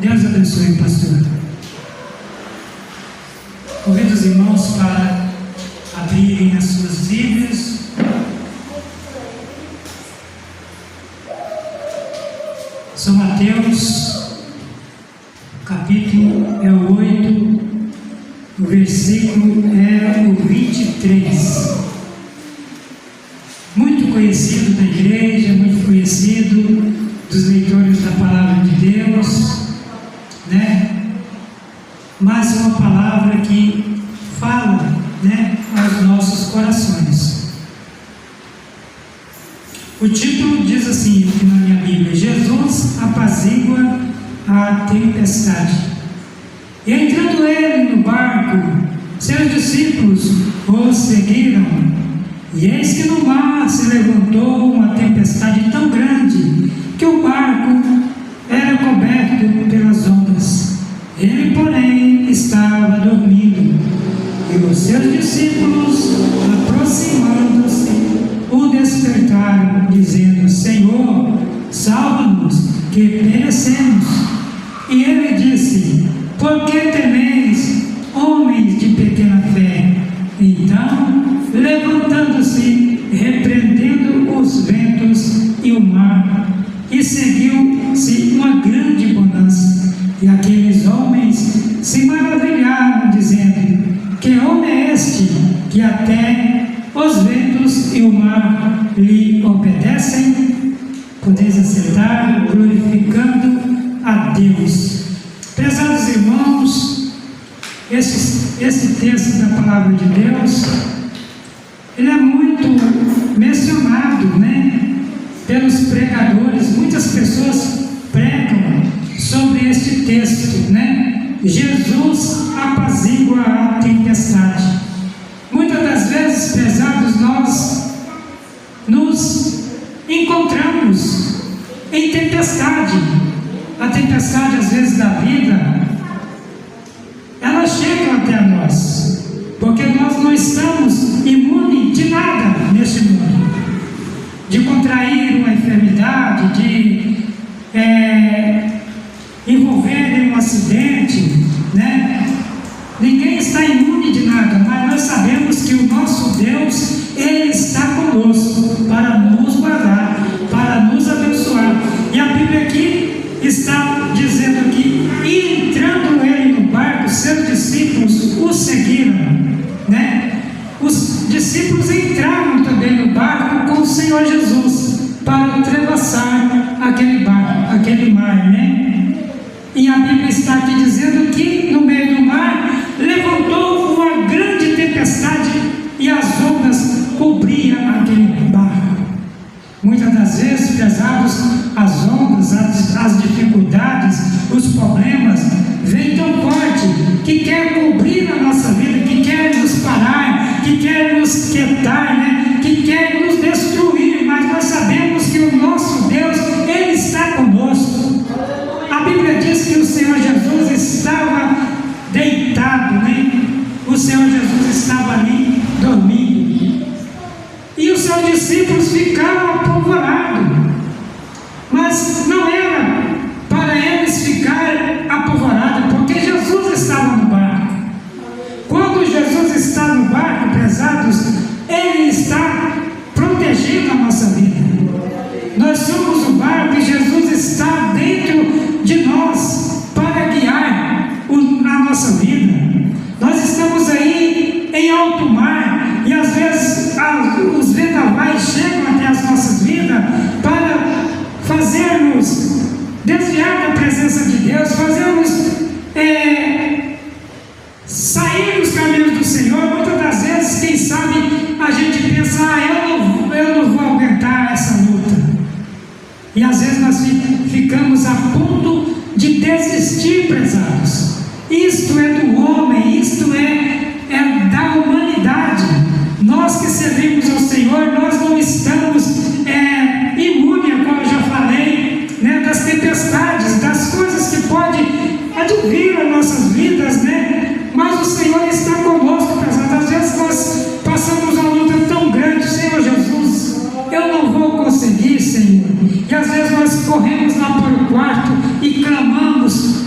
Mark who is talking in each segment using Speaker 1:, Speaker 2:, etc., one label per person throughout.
Speaker 1: Deus abençoe, pastor. Convido os irmãos para abrirem as suas Bíblias. São Mateus, capítulo é o 8, o versículo é o 23. Muito conhecido da igreja, muito conhecido dos leitores da palavra de Deus, né? Mas uma palavra que fala, né, aos nossos corações. O título diz assim aqui na minha Bíblia: Jesus apazigua a tempestade. E entrando ele no barco, seus discípulos o seguiram. E eis que no mar se levantou uma tempestade tão grande que o barco era coberto pelas ondas. Ele, porém, estava dormindo. E os seus discípulos, aproximando-se, o despertaram, dizendo: Senhor, salva-nos, que perecemos. E ele disse: Por que temeis, homens de pequena fé? Então, levantando-se, repreendendo os ventos e o mar, e seguiu-se uma grande bonança. E aqueles homens se maravilharam, dizendo: Que homem é este, que até os ventos e o mar lhe obedecem? Podeis acertar, glorificando a Deus. Prezados irmãos, esse texto da palavra de Deus, ele é muito mencionado, né, pelos pregadores. Muitas pessoas pregam sobre este texto, né? Jesus apazigua a tempestade. Muitas das vezes, prezados, nós nos encontramos em tempestade. A tempestade, às vezes, da vida, ela chega até nós, porque nós não estamos imunes de nada neste mundo, de contrair uma enfermidade, de envolver em um acidente, né? Ninguém está imune de nada, mas nós sabemos que o nosso Deus, Ele está conosco para nos guardar, para nos abençoar. E a Bíblia aqui está dizendo que, e entrando ele no barco, seus discípulos o seguiram, né? Os discípulos entraram também no barco com o Senhor Jesus para atravessar aquele barco, aquele mar, né? E a Bíblia está aqui dizendo que no meio do mar levantou uma grande tempestade e as ondas cobriam aquele barco. Muitas das vezes, pesados, as ondas, as dificuldades, os problemas vêm tão forte que quer cobrir a nossa vida, que quer nos parar, que quer nos quietar, né? Que quer nos destruir, mas nós sabemos que o nosso Deus, Ele está conosco. A Bíblia diz que o Senhor Jesus estava deitado, né? O Senhor Jesus estava ali dormindo. E os seus discípulos ficaram apavorados. Mas não era para eles ficarem apavorados, porque Jesus estava no barco. Quando Jesus está no barco, prezados, Ele está protegendo a nossa vida. Nós somos o barco e Jesus está dentro de nós para guiar a nossa vida. Nós estamos aí em alto mar e às vezes os vendavais chegam até as nossas vidas para fazermos desviar da presença de Deus, fazermos sair dos caminhos do Senhor. Muitas das vezes, quem sabe, a gente pensa: eu não vou aguentar essa luta. E às vezes nós ficamos a ponto de desistir, prezados. Isto é do homem, isto é da humanidade. Nós que servimos ao Senhor, nós não estamos imunes, como eu já falei, né, das tempestades, das coisas que podem advir as nossas vidas, né? Mas o Senhor está conosco, prezados. Às vezes nós passamos uma luta tão grande: Senhor Jesus, eu não vou conseguir, Senhor. E às vezes nós corremos lá para o quarto e clamamos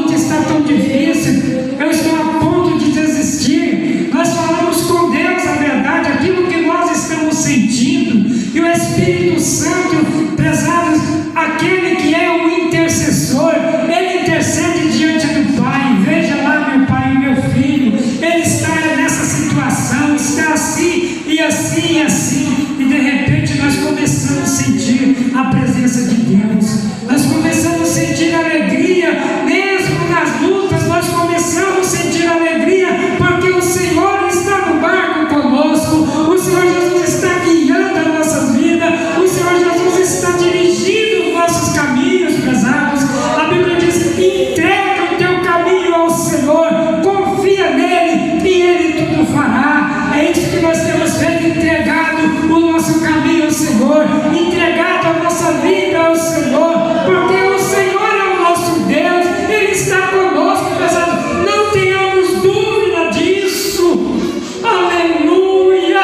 Speaker 1: luta está tão difícil, eu estou a ponto de desistir. Nós falamos com Deus a verdade, aquilo que nós estamos sentindo, e o Espírito Santo, prezados, aquele que é o intercessor, ele intercede diante do Pai. Veja lá, meu pai e meu filho, ele está nessa situação, está assim e assim e assim, e de repente nós começamos a sentir a presença de Deus, nós começamos a sentir alegria, mesmo nas lutas, nós começamos a sentir alegria, porque o Senhor está no barco conosco, o Senhor Jesus está guiando as nossas vidas, o Senhor Jesus está dirigindo os nossos caminhos, prezados. A Bíblia diz: entrega o teu caminho ao Senhor, confia nele e ele tudo fará. É isso que nós temos feito, entregado o nosso caminho ao Senhor, entregado a nossa vida ao Senhor, porque o Senhor é o nosso Deus, ele está conosco, prezados. Não tenhamos dúvida disso. Aleluia.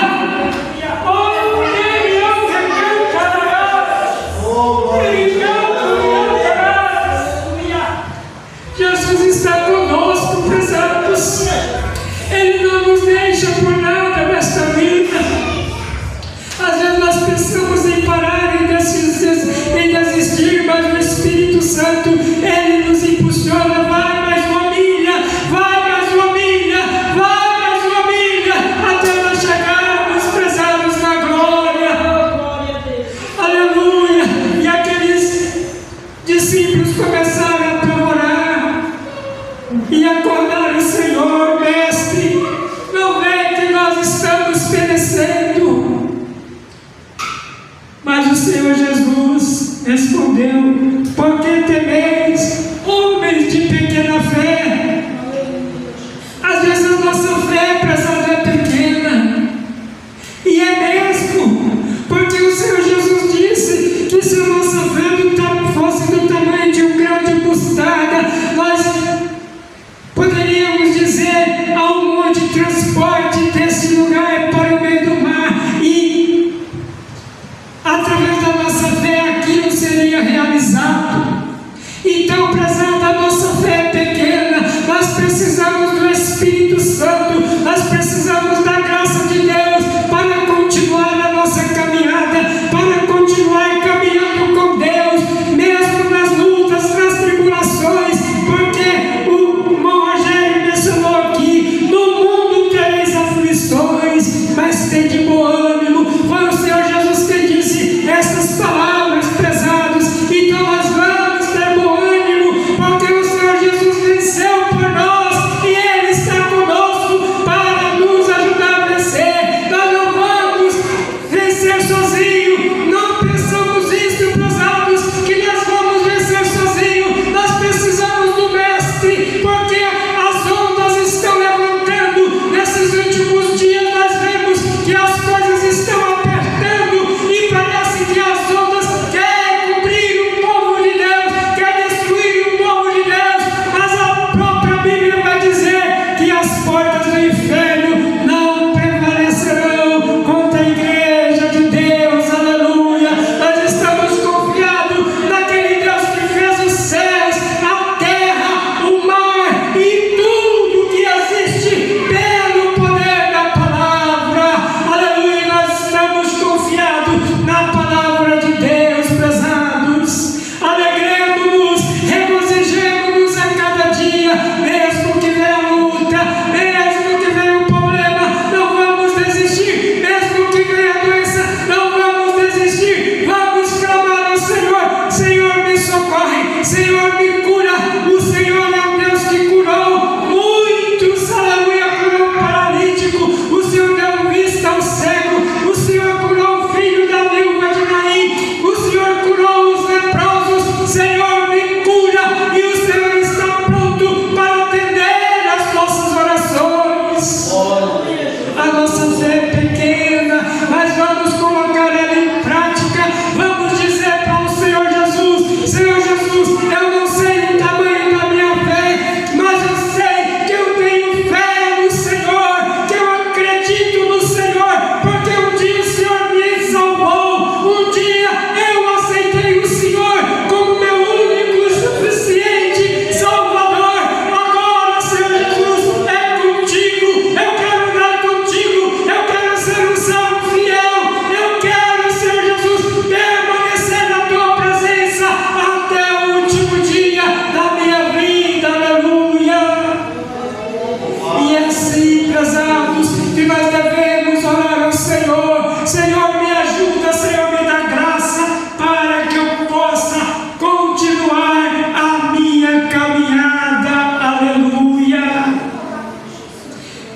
Speaker 1: Jesus está conosco, prezados. Ele não nos deixa por nada nesta vida. Às vezes nós pensamos em parar, em desistir, mas o Espírito Santo, ele nos impulsiona. Vai mais uma milha, vai mais uma milha, vai mais uma milha, até nós chegarmos, prezados, na glória. Aleluia. E aqueles discípulos começaram a apavorar e acordar o Senhor: Mestre, não vê que nós estamos perecendo? Mas o Senhor Jesus respondeu: por que temeis, homens de pequena fé? Às vezes a nossa fé, prezada, é pequena, e é mesmo, porque o Senhor Jesus disse que se a nossa fé fosse do tamanho de um grão de mostarda, nós poderíamos dizer ao monte: transporte desse lugar para o meio do mar, e através da nossa fé aquilo seria realizado. Então, prezada, a nossa fé é pequena, nós precisamos do Espírito Santo, nós precisamos da graça de Deus para continuar a nossa caminhada, para continuar caminhando com Deus, mesmo nas lutas, nas tribulações, porque o irmão Rogério mencionou aqui: no mundo tereis aflições, mas tem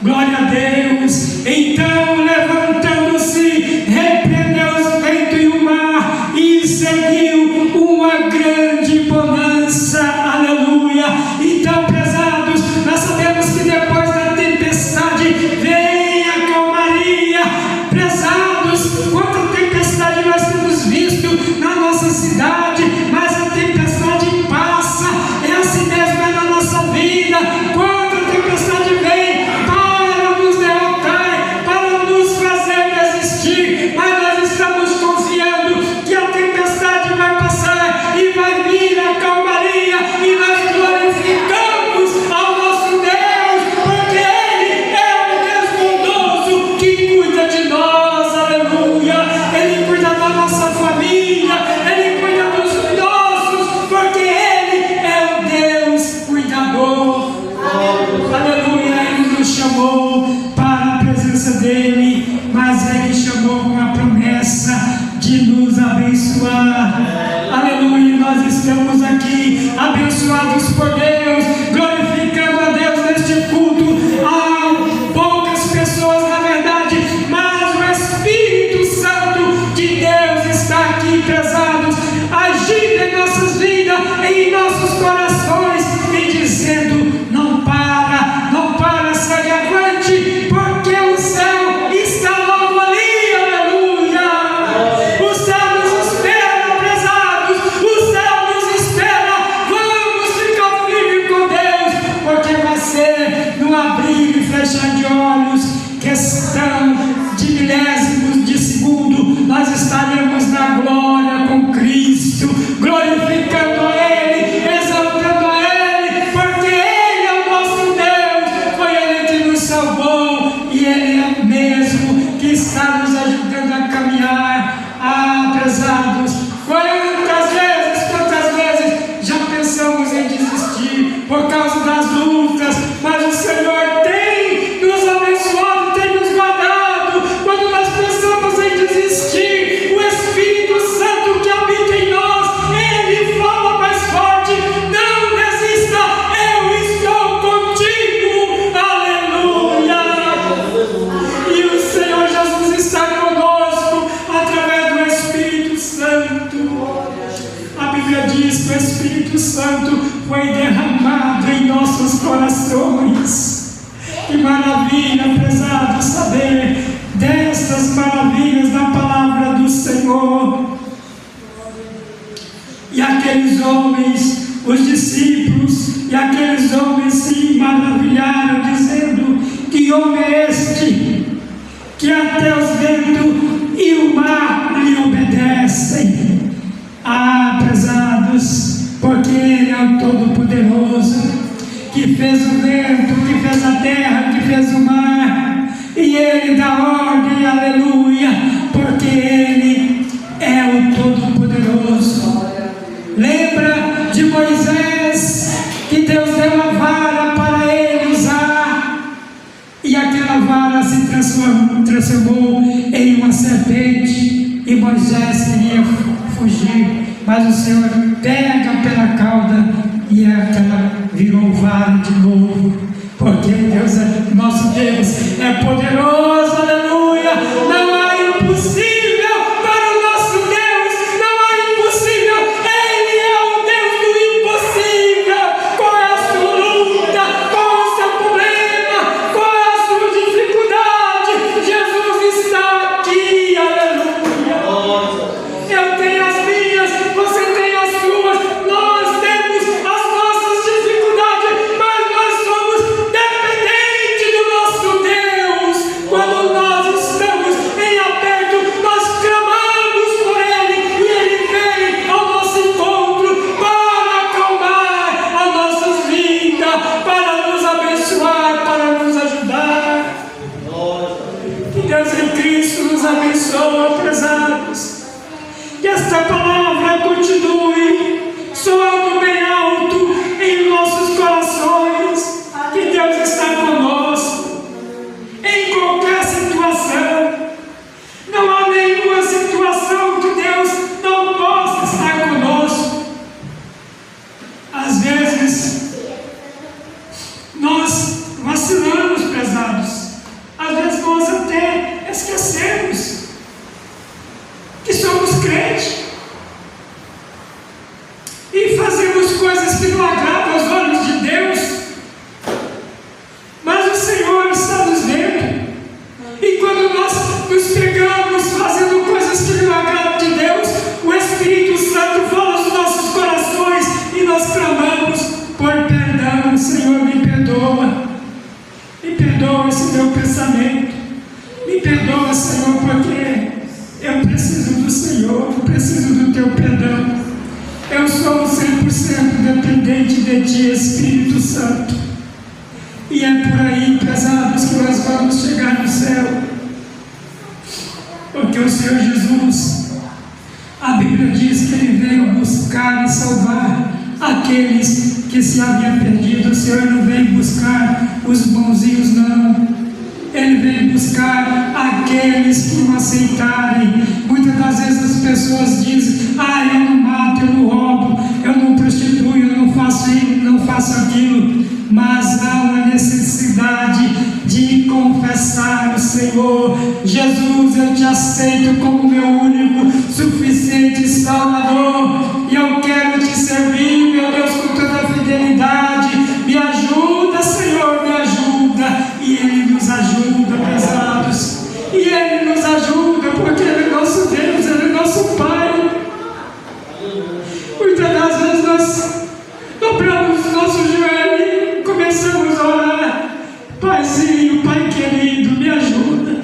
Speaker 1: Glória a Deus. Então, levantando-se, repreendeu o vento e o mar, e seguiu uma grande bonança. Aleluia. Então, prezados, nós sabemos que depois da tempestade vem a calmaria. Prezados, quanta tempestade nós temos visto na nossa cidade, mas a tempestade passa. É assim mesmo, é na nossa vida. Quando a tempestade vem para nos derrotar, para nos fazer desistir, mas nós estamos confiando que a tempestade vai passar e vai vir a calmaria, e nós glorificamos ao nosso Deus, porque Ele é o Deus bondoso que cuida de nós. Aleluia. Ele cuida da nossa família, Ele cuida dos nossos, porque Ele é o Deus cuidador. Aleluia. Ele nos chamou para a presença dEle, mas Ele chamou com a promessa de nos abençoar. Aleluia. Nós estamos aqui abençoados por Deus, glorificando a Deus neste culto. Há poucas pessoas, na verdade, mas o Espírito Santo de Deus está aqui, prezados, agindo em nossas vidas, em nossos corações, e dizendo: não para, não para, segue avante, porque o céu está logo ali. Aleluia. O céu nos espera, prezados, o céu nos espera. Vamos ficar firmes com Deus, porque vai ser no abrir e fechar de olhos, questão de milésimos de segundo, nós estaremos na glória com Cristo, glorificando a Ele, exaltando a Ele, porque Ele é o nosso Deus. Foi Ele que nos salvou, e Ele é o mesmo que está nos ajudando a caminhar. Prezados, quantas vezes já pensamos em desistir por causa das lutas, mas o Senhor tem nos abençoado, tem nos guardado. Quando nós pensamos em desistir, o Espírito Santo que habita em nós, Ele fala mais forte: não desista, eu estou contigo. Aleluia. E o Senhor Jesus está conosco através do Espírito Santo. A Bíblia diz que o Espírito Santo foi derramado em nossos corações. Que maravilha, prezado, saber destas maravilhas da palavra do Senhor. E aqueles homens, os discípulos, e aqueles homens se maravilharam, dizendo: que homem é este, que até os ventos e o mar lhe obedecem? Prezados, porque Ele é o Todo-Poderoso, que fez o vento, que fez a terra, que fez o mar, e Ele dá ordem. Aleluia, porque Ele é o Todo-Poderoso. Lembra de Moisés, que Deus deu a vara para ele usar, e aquela vara se transformou em uma serpente, e Moisés queria fugir, mas o Senhor pega pela cauda e aquela virou vara de novo, porque Deus é, nosso Deus é poderoso. Aleluia. Não há impossível para o nosso Deus, não há impossível. Ele é o Deus do impossível. Qual é a sua luta? Qual é o seu problema? Qual é a sua dificuldade? Jesus está aqui. Aleluia. Eu tenho as minhas, você tem as suas, nós temos as nossas dificuldades, mas nós somos nós até esquecemos que somos crentes e fazemos coisas que não agradam aos olhos de Deus, mas o Senhor está nos vendo, e quando nós nos pegamos fazendo coisas que não agradam de Deus, o Espírito Santo fala aos nossos corações e nós clamamos por perdão. Senhor, me perdoa esse meu pensamento, me perdoa, Senhor, porque eu preciso do Senhor, eu preciso do teu perdão. Eu sou 100% dependente de ti, Espírito Santo, e é por aí, pesados, que nós vamos chegar no céu, porque o Senhor Jesus, a Bíblia diz que Ele veio buscar e salvar aqueles que se haviam perdido. O Senhor não veio buscar os bonzinhos, não. Ele veio buscar aqueles que não aceitarem. Muitas das vezes as pessoas dizem: eu não mato, eu não roubo, eu não prostituo, eu não faço isso, não faço aquilo. Mas há uma necessidade de confessar o Senhor. Jesus, eu te aceito como meu único, suficiente Salvador, e eu quero te servir, meu Deus, com toda a fidelidade. Me ajuda, Senhor, me ajuda. E Ele nos ajuda, pesados, e Ele nos ajuda, porque Ele é nosso Deus, Ele é nosso Pai. Muitas das vezes nós dobramos o nosso joelho e começamos a orar: Paizinho, Pai querido, me ajuda,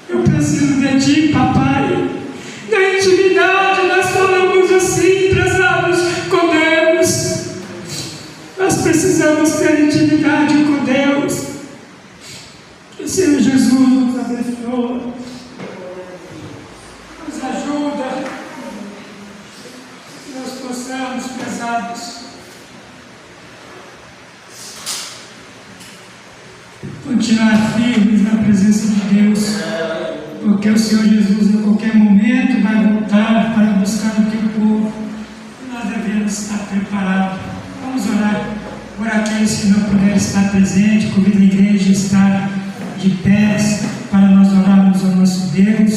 Speaker 1: eu preciso de ti, papai. Na intimidade nós falamos assim, prezados, com Deus. Nós precisamos ter intimidade com Deus. Que o Senhor Jesus nos abençoe, nos ajuda, que nós possamos, pesados, continuar firmes na presença de Deus, porque o Senhor Jesus a qualquer momento vai voltar para buscar o teu povo, e nós devemos estar preparados. Vamos orar por aqueles que não puderem estar presentes. Convido a igreja a estar de pé para nós orarmos ao nosso Deus.